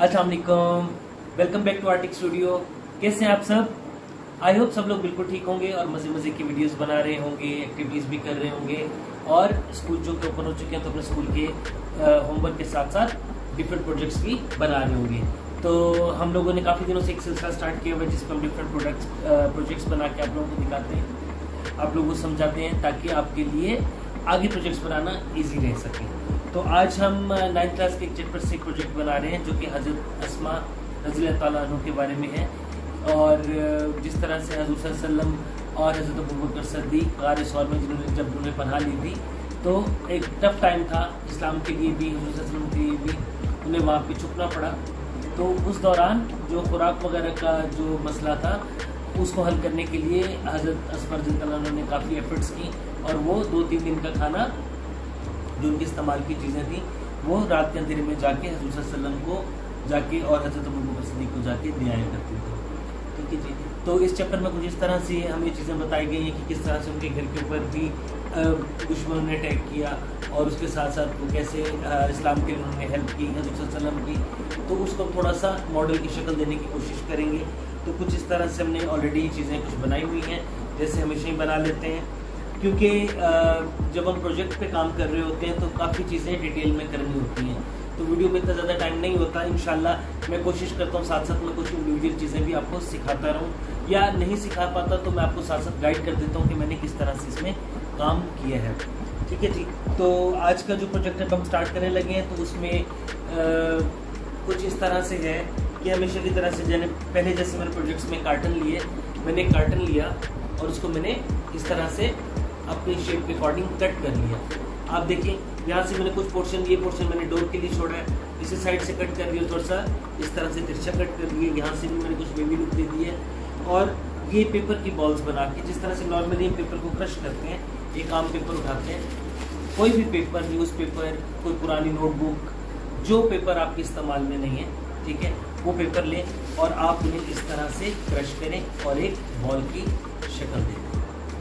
अस्सलाम वालेकुम, welcome back to Arctic Studio. कैसे हैं आप सब? आई होप सब लोग बिल्कुल ठीक होंगे और मजे मजे की वीडियोस बना रहे होंगे, एक्टिविटीज भी कर रहे होंगे और स्कूल जो के ओपन हो चुके हैं तो अपने स्कूल के होमवर्क के साथ साथ डिफरेंट प्रोजेक्ट्स भी बना रहे होंगे। तो हम लोगों ने काफ़ी दिनों से एक सिलसिला स्टार्ट किया हुआ है जिसमें हम डिफरेंट प्रोजेक्ट्स बना के आप लोगों को दिखाते हैं, आप लोगों को समझाते हैं ताकि आपके लिए आगे प्रोजेक्ट्स बनाना ईजी रह सके। तो आज हम 9th क्लास के एक चैप्टर से एक प्रोजेक्ट बना रहे हैं जो कि हज़रत अस्मा रज़ी अल्लाह ताला अन्हु के बारे में है और जिस तरह से हज़रत सल्लल्लाहु अलैहि वसल्लम और हज़रत अबू बकर सिद्दीक़ गार सौर में जब उन्होंने पनाह ली थी तो एक टफ टाइम था इस्लाम के लिए भी, हज़रत सल्लल्लाहु अलैहि वसल्लम के लिए भी, उन्हें वहाँ पे छुपना पड़ा। तो उस दौरान जो खुराक वगैरह का जो मसला था उसको हल करने के लिए हज़रत अस्मा रज़ी अल्लाह ताला ने काफ़ी एफर्ट्स की और वो 2-3 दिन का खाना जो उनके इस्तेमाल की चीज़ें थी वो रात के अंधेरे में जाके हज़रत सल्लल्लाहु अलैहि वसल्लम को जाके और हज़रत अबू बकर सिद्दीक़ को जाके दे आया करती थी। ठीक है जी। तो इस चैप्टर में कुछ इस तरह से हमें चीज़ें बताई गई हैं कि किस तरह से उनके घर के ऊपर भी दुश्मनों ने अटैक किया और उसके साथ साथ वो कैसे इस्लाम के लिए उन्होंने हेल्प की हज़रत सल्लल्लाहु अलैहि वसल्लम की। तो उसको थोड़ा सा मॉडल की शक्ल देने की कोशिश करेंगे। तो कुछ इस तरह से हमने ऑलरेडी चीज़ें कुछ बनाई हुई हैं, जैसे हमेशा ही बना लेते हैं क्योंकि जब हम प्रोजेक्ट पे काम कर रहे होते हैं तो काफ़ी चीज़ें डिटेल में करनी होती हैं, तो वीडियो में इतना ज़्यादा टाइम नहीं होता। इंशाल्लाह मैं कोशिश करता हूँ साथ साथ में कुछ इंडिविजुअल चीज़ें भी आपको सिखाता रहूँ, या नहीं सिखा पाता तो मैं आपको साथ साथ गाइड कर देता हूँ कि मैंने किस तरह से इसमें काम किया है। ठीक है जी। तो आज का जो प्रोजेक्ट है हम स्टार्ट करने लगे हैं तो उसमें कुछ इस तरह से है कि हमेशा की तरह से पहले जैसे मैंने प्रोजेक्ट्स में कार्टन लिए, मैंने एक कार्टन लिया और उसको मैंने इस तरह से अपनी शेप के अकॉर्डिंग कट कर लिया। आप देखिए यहाँ से मैंने कुछ पोर्शन, ये पोर्शन मैंने डोर के लिए छोड़ा है, इसी साइड से कट कर लिया, थोड़ा सा इस तरह से तिरछा कट कर दिए, यहाँ से भी मैंने कुछ बेबी लुक दे दी है। और ये पेपर की बॉल्स बना के जिस तरह से नॉर्मली हम पेपर को क्रश करते हैं, एक आम पेपर उठाते हैं, कोई भी पेपर, न्यूज़पेपर, कोई पुरानी नोटबुक, जो पेपर आपके इस्तेमाल में नहीं है, ठीक है, वो पेपर लें और आप उन्हें इस तरह से क्रश करें और एक बॉल की शक्ल दें।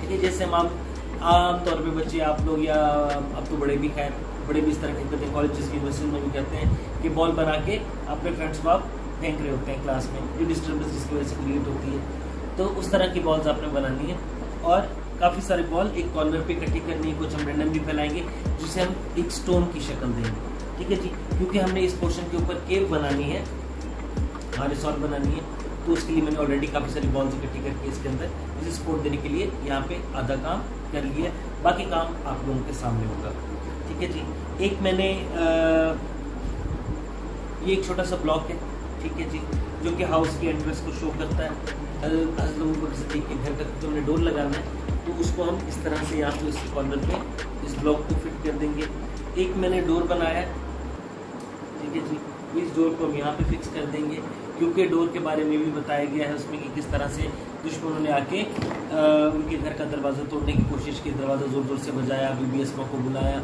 ठीक है, जैसे हम आम तौर पे बच्चे, आप लोग या अब तो बड़े भी, खैर बड़े भी इस तरह के करते हैं, कॉलेजेस यूनिवर्सिटी में भी कहते हैं कि बॉल बना के अपने फ्रेंड्स को आप फेंक रहे होते हैं क्लास में, जो डिस्टर्बेंस जिसकी वजह से क्रिएट होती है। तो उस तरह की बॉल्स आपने बनानी है और काफ़ी सारे बॉल एक कॉर्नर पे इकट्ठी करनी है, कुछ हम रैंडमली फैलाएंगे जिसे हम एक स्टोन की शक्ल देंगे। ठीक है जी। क्योंकि हमने इस पोर्शन के ऊपर केव बनानी है, रिसॉर्ट बनानी है, तो उसके लिए मैंने ऑलरेडी काफ़ी सारी बॉल्स इकट्ठी करके इसके अंदर इसे सपोर्ट देने के लिए यहाँ पे आधा काम कर लिया, बाकी काम आप लोगों के सामने होगा। ठीक है जी। एक मैंने ये एक छोटा सा ब्लॉक है, ठीक है जी, जो कि हाउस की एंट्रेंस को शो करता है। हज़रत अबू बकर सिद्दीक़ के घर तक जो हमने डोर लगाना है तो उसको हम इस तरह से यहाँ पे इस कॉर्नर पे इस ब्लॉक को फिट कर देंगे। एक मैंने डोर बनाया है, ठीक है जी, इस डोर को हम यहाँ पे फिक्स कर देंगे क्योंकि डोर के बारे में भी बताया गया है उसमें कि किस तरह से दुश्मनों ने आके उनके घर का दरवाज़ा तोड़ने की कोशिश की, दरवाज़ा ज़ोर ज़ोर से बजाया, बीबी अस्मा को बुलाया,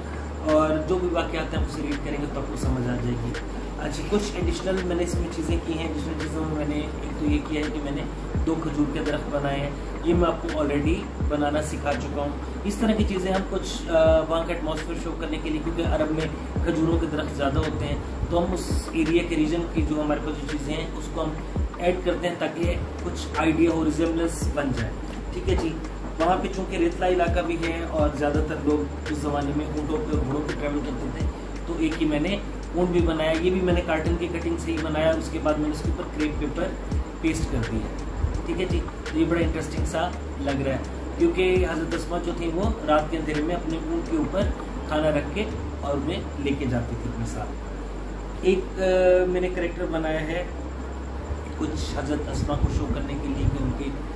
और जो भी वाक़यात हैं उसे रीड करेंगे तो आपको समझ आ जाएगी। अच्छा, कुछ एडिशनल मैंने इसमें चीज़ें की हैं। एडिशनल चीज़ों में मैंने एक तो ये किया है कि मैंने 2 खजूर के दरख्त बनाए हैं, ये मैं आपको ऑलरेडी बनाना सिखा चुका हूँ। इस तरह की चीज़ें हम कुछ वहाँ का एटमॉस्फेयर शो करने के लिए, क्योंकि अरब में खजूरों के दरख्त ज़्यादा होते हैं, तो हम उस एरिया के रीजन की जो हमारे पास जो चीज़ें हैं उसको हम ऐड करते हैं ताकि कुछ आइडिया हो, रिजेम्बलेंस बन जाए। ठीक है जी। वहाँ पे चूँकि रेतला इलाका भी है और ज़्यादातर लोग उस ज़माने में ऊँटों पे और घोड़ों पे ट्रैवल करते थे, तो एक ही मैंने ऊँट भी बनाया, ये भी मैंने कार्टन की कटिंग से ही बनाया। उसके बाद मैंने उसके ऊपर क्रेप पेपर पेस्ट कर दिया। ठीक है जी। ये बड़ा इंटरेस्टिंग सा लग रहा है क्योंकि हज़रत अस्मा जो थी वो रात के अंधेरे में अपने ऊँट के ऊपर खाना रख के और उन्हें लेके जाती थी अपने साथ। एक मैंने करेक्टर बनाया है कुछ हज़रत अस्मा को शो करने के लिए कि उनके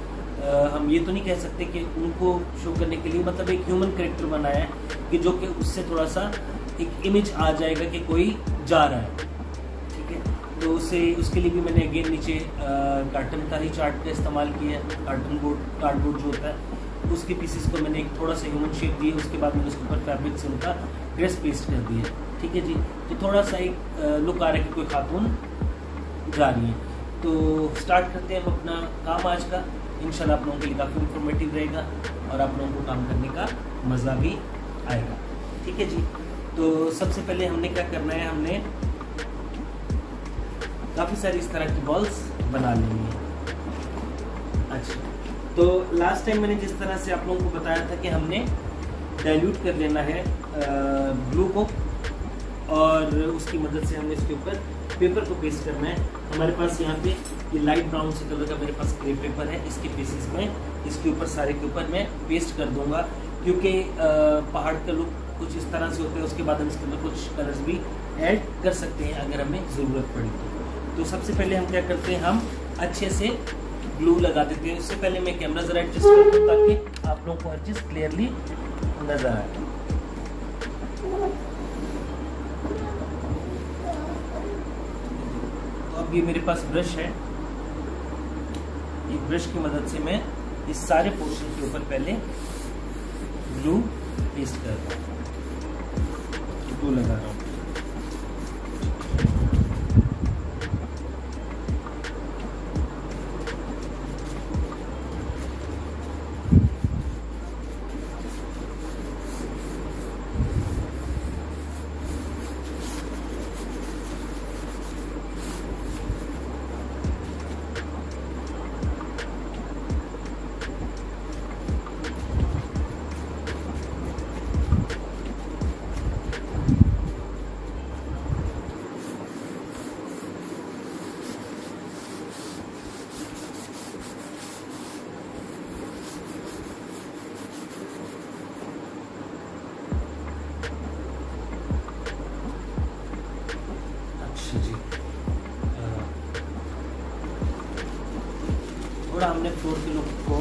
हम ये तो नहीं कह सकते कि उनको शो करने के लिए, मतलब एक ह्यूमन करेक्टर बनाया है कि जो कि उससे थोड़ा सा एक इमेज आ जाएगा कि कोई जा रहा है। ठीक है, तो उसके लिए भी मैंने अगेन नीचे कार्टन का ही चार्ट का इस्तेमाल किया है। कार्डबोर्ड जो होता है उसके पीसेस को मैंने एक थोड़ा सा ह्यूमन शेप दिया, उसके बाद मैंने उसके ऊपर फैब्रिक से उनका ड्रेस पेस्ट कर दिया। ठीक है जी। तो थोड़ा सा एक लुक आ रहा है कि कोई खातून जा रही है। तो स्टार्ट करते हैं हम अपना काम आज का। इंशाल्लाह आप लोगों के लिए काफ़ी इंफॉर्मेटिव रहेगा और आप लोगों को काम करने का मज़ा भी आएगा। ठीक है जी। तो सबसे पहले हमने क्या करना है, हमने काफ़ी सारी इस तरह की बॉल्स बना लेंगे। अच्छा, तो लास्ट टाइम मैंने जिस तरह से आप लोगों को बताया था कि हमने डाइल्यूट कर लेना है ग्लू को, और उसकी मदद से हमने इसके ऊपर पेपर को पेस्ट करना है। हमारे पास यहाँ पे ये लाइट ब्राउन से कलर का मेरे पास क्रेप पेपर है, इसके पीसेस में इसके ऊपर सारे के ऊपर मैं पेस्ट कर दूंगा, क्योंकि पहाड़ का लुक कुछ इस तरह से होता है। उसके बाद हम इसके अंदर कुछ कलर्स भी ऐड कर सकते हैं अगर हमें ज़रूरत पड़ी तो सबसे पहले हम क्या करते हैं, हम अच्छे से ग्लू लगा देते हैं। उससे पहले मैं कैमरा ज़रा एडजस्ट करता हूँ ताकि आप लोगों को हर चीज़ क्लियरली नज़र आए। ये मेरे पास ब्रश है, एक ब्रश की मदद से मैं इस सारे पोर्शन के ऊपर पहले ग्लू पेस्ट कर रहा हूँ, ग्लू लगा रहा हूँ। थोड़ा हमने फ्लोर के लुक को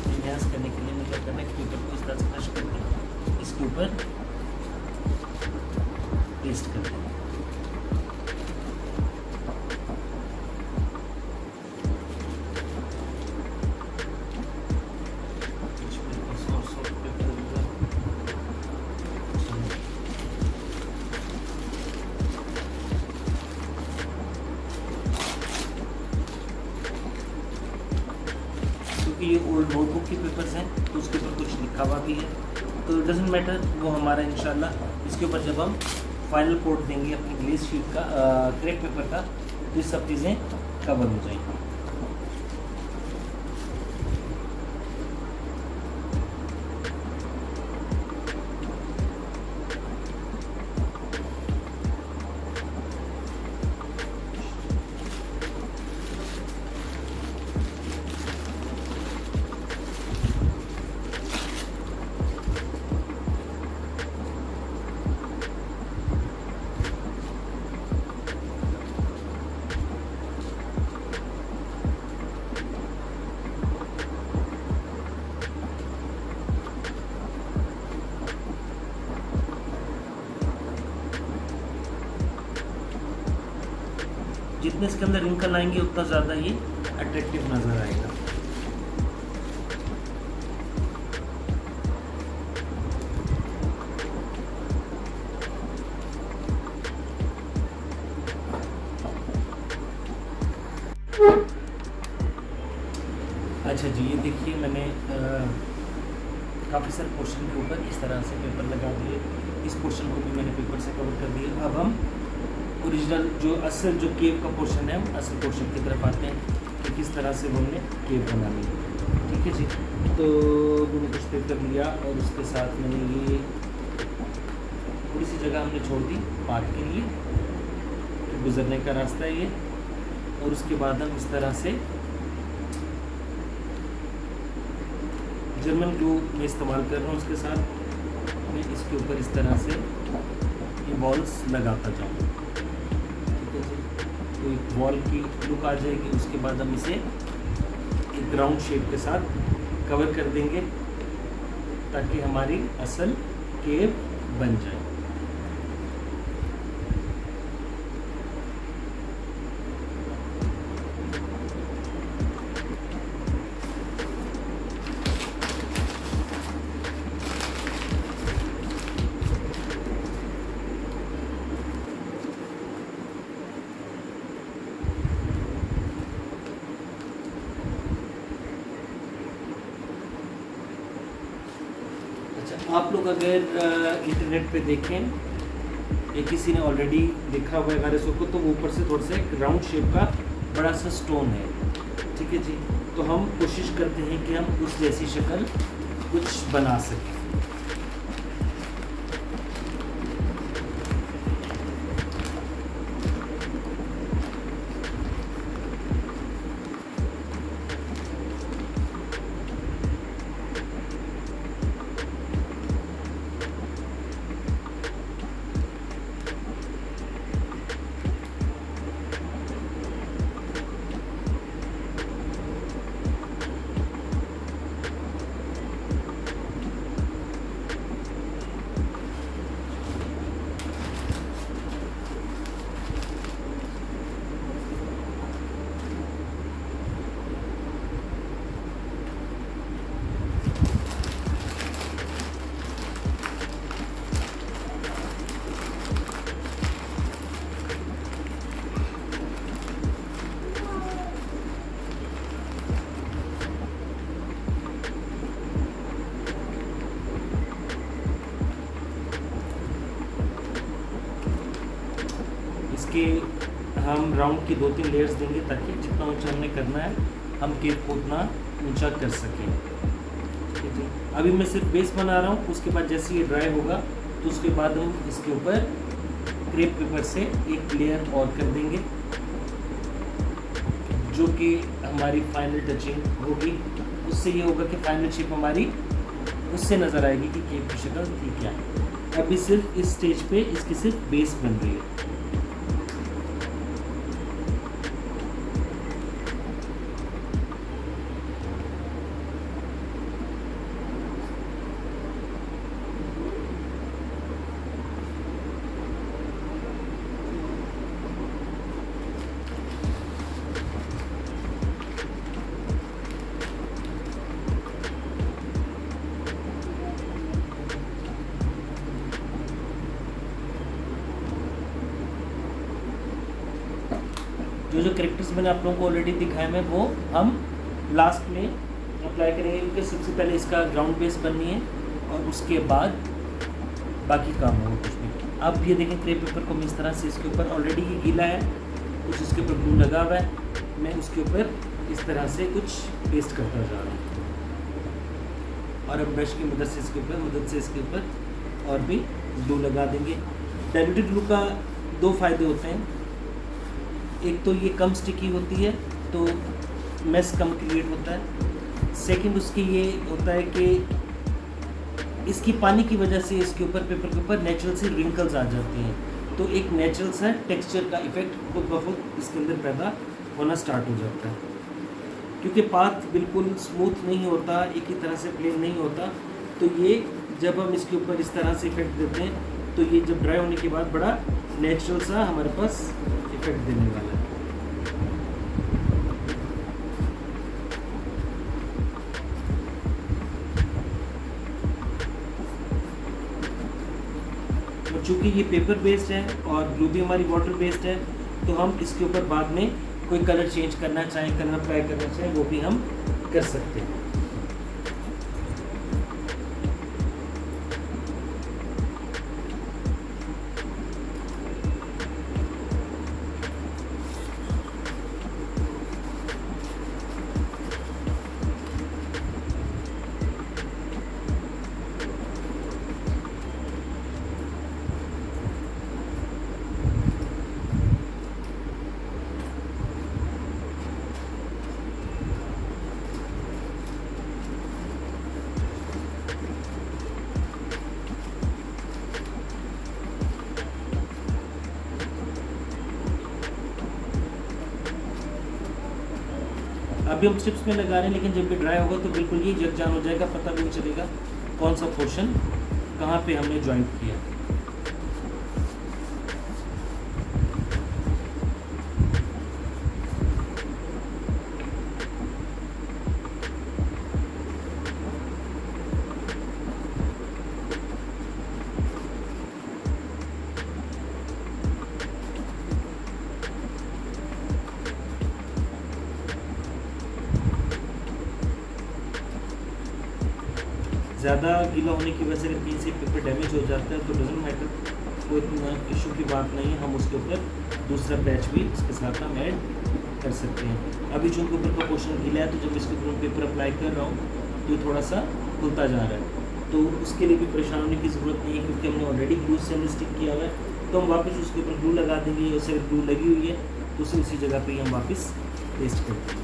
एनहांस करने के लिए क्या करना है, पेपर को इस तरह से क्रश करके इसके ऊपर पेस्ट कर देना। ये ओल्ड नोटबुक के पेपर्स हैं तो उसके ऊपर कुछ लिखा हुआ भी है, तो इट डजेंट मैटर, वो हमारा इंशाल्लाह इसके ऊपर जब हम फाइनल कोट देंगे अपनी ग्लेज शीट का, क्रेप पेपर का, तो ये सब चीज़ें कवर हो जाएंगी। जितने इसके अंदर रिंकल आएंगे उतना ज़्यादा ये अट्रैक्टिव नज़र आएगा। अच्छा जी, ये देखिए मैंने काफ़ी सारे पोर्शन के ऊपर इस तरह से पेपर लगा दिए, इस पोर्शन को भी मैंने पेपर से कवर कर दिया। अब हम ओरिजिनल जो असल जो केव का पोर्शन है, हम असल पोर्शन की तरफ आते हैं कि किस तरह से हमने केव बनानी है। ठीक है जी, तो मैंने कुछ पेपर लिया और उसके साथ मैंने ये थोड़ी सी जगह हमने छोड़ दी पार्क के लिए, गुजरने का रास्ता है ये, और उसके बाद हम इस तरह से जर्मन ग्लू में इस्तेमाल कर रहा हूँ, उसके साथ मैं इसके ऊपर इस तरह से ये बॉल्स लगाता जाऊँ। तो एक वॉल की लुक आ जाएगी। उसके बाद हम इसे एक ग्राउंड शेप के साथ कवर कर देंगे ताकि हमारी असल केव बन जाए। आप लोग अगर इंटरनेट पे देखें एक किसी ने ऑलरेडी देखा हुआ है हमारे शो को, तो वो ऊपर से थोड़ा सा एक राउंड शेप का बड़ा सा स्टोन है, ठीक है जी। तो हम कोशिश करते हैं कि हम उस जैसी शक्ल कुछ बना सकें। इसके हम राउंड की 2-3 लेयर्स देंगे ताकि जितना ऊंचा हमने करना है हम केक को उतना ऊंचा कर सकें, ठीक है जी। अभी मैं सिर्फ बेस बना रहा हूँ, उसके बाद जैसे ये ड्राई होगा तो उसके बाद हम इसके ऊपर क्रेप पेपर से एक लेयर और कर देंगे, जो कि हमारी फाइनल टचिंग होगी। उससे ये होगा कि फाइनल शेप हमारी उससे नज़र आएगी कि केक की शक्ल थी क्या है। अभी सिर्फ इस स्टेज पे इसकी सिर्फ बेस बन रही है। जो जो करेक्टर्स मैंने आप लोगों को ऑलरेडी दिखाए हैं वो हम लास्ट में अप्लाई करेंगे, क्योंकि सबसे पहले इसका ग्राउंड बेस बननी है और उसके बाद बाकी काम होगा कुछ नहीं। अब ये देखें क्रेप पेपर को मैं इस तरह से इसके ऊपर ऑलरेडी ये गीला है, कुछ इसके ऊपर ग्लू लगा हुआ है, मैं उसके ऊपर इस तरह से कुछ पेस्ट करता जा रहा हूँ और अब ब्रश की मदद से इसके ऊपर और भी ग्लू लगा देंगे। डाइल्यूटेड ग्लू का 2 फ़ायदे होते हैं। एक तो ये कम स्टिकी होती है तो मेस कम क्रिएट होता है। सेकंड उसकी ये होता है कि इसकी पानी की वजह से इसके ऊपर पेपर के ऊपर नेचुरल से रिंकल्स आ जाती हैं, तो एक नेचुरल सा टेक्सचर का इफेक्ट खुद ब खुद इसके अंदर पैदा होना स्टार्ट हो जाता है। क्योंकि पाथ बिल्कुल स्मूथ नहीं होता, एक ही तरह से प्लेन नहीं होता, तो ये जब हम इसके ऊपर इस तरह से इफेक्ट देते हैं तो ये जब ड्राई होने के बाद बड़ा नेचुरल सा हमारे पास इफेक्ट देने वाला है। और चूँकि ये पेपर बेस्ड है और ग्लू भी हमारी वाटर बेस्ड है, तो हम इसके ऊपर बाद में कोई कलर चेंज करना चाहें, कलर अप्लाई करना चाहें, वो भी हम कर सकते हैं। अभी हम स्ट्रिप्स में लगा रहे हैं, लेकिन जब भी ड्राई होगा तो बिल्कुल ही यकजान हो जाएगा, पता भी नहीं चलेगा कौन सा पोर्शन कहाँ पे हमने ज्वाइंट किया। ज़्यादा गीला होने की वजह से कहीं से पेपर डैमेज हो जाता है तो डजंट मैटर, कोई इतना इशू की बात नहीं है, हम उसके ऊपर दूसरा बैच भी इसके साथ हम ऐड कर सकते हैं। अभी चूँकि ऊपर का पोर्शन गीला है तो जब इसके ऊपर पेपर अप्लाई कर रहा हूँ तो ये थोड़ा सा खुलता जा रहा है, तो उसके लिए भी परेशान होने की ज़रूरत नहीं है क्योंकि हमने ऑलरेडी ग्लू से स्टिक किया हुआ है। तो हम वापस उसके ऊपर ग्लू लगा देंगे, उसे अगर ग्लू लगी हुई है तो उसे उसी जगह पे ही हम वापस पेस्ट कर देंगे।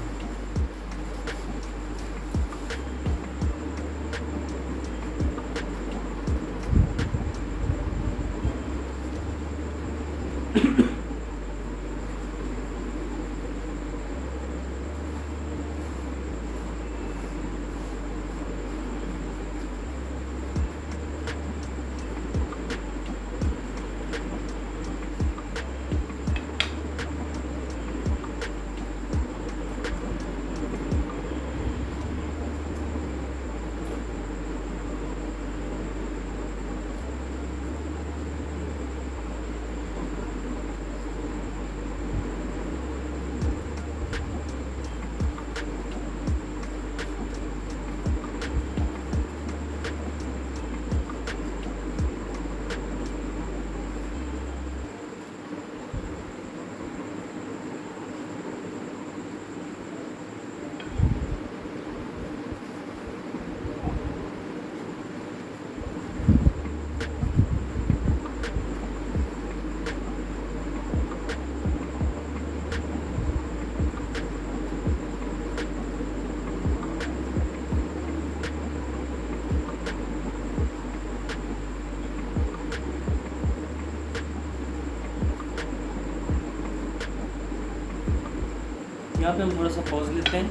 यहाँ पे हम थोड़ा सा पॉज लेते हैं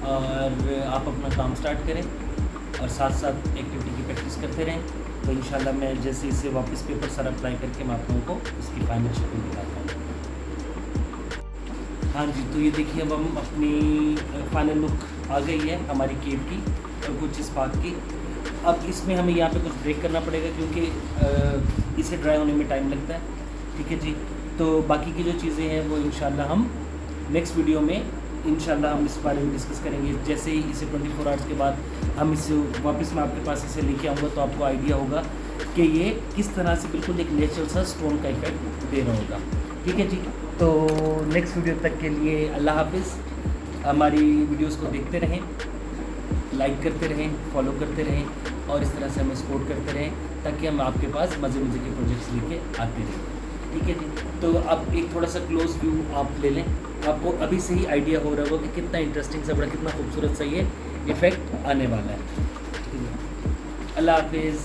और आप अपना काम स्टार्ट करें और साथ साथ एक्टिविटी की प्रैक्टिस करते रहें। तो इंशाल्लाह मैं जैसे इसे वापस पेपर सारा अप्लाई करके मैं आप लोगों को इसकी फाइनल शक्ल दिखाता हूँ। हाँ जी, तो ये देखिए अब हम अपनी फाइनल लुक आ गई है हमारी केव की और कुछ इस पार्क की। अब इसमें हमें यहाँ पे कुछ ब्रेक करना पड़ेगा क्योंकि इसे ड्राई होने में टाइम लगता है। ठीक है जी, तो बाकी की जो चीज़ें हैं वो इंशाल्लाह हम नेक्स्ट वीडियो में इंशाल्लाह हम इस बारे में डिस्कस करेंगे। जैसे ही इसे 24 आवर्स के बाद हम इसे वापस मैं आपके पास इसे लेके आऊँगा तो आपको आइडिया होगा कि ये किस तरह से बिल्कुल एक नेचुरल सा स्टोन का इफेक्ट दे रहा होगा। ठीक है जी, तो नेक्स्ट वीडियो तक के लिए अल्लाह हाफिज़। हमारी वीडियोस को देखते रहें, लाइक करते रहें, फॉलो करते रहें और इस तरह से हमें सपोर्ट करते रहें ताकि हम आपके पास मज़े मज़े के प्रोजेक्ट्स लेके आते रहें। ठीक है जी, तो अब एक थोड़ा सा क्लोज व्यू आप ले लें, आपको अभी से ही आइडिया हो रहा होगा कि कितना इंटरेस्टिंग सा बड़ा कितना खूबसूरत सा ये इफ़ेक्ट आने वाला है। अल्लाह हाफिज़।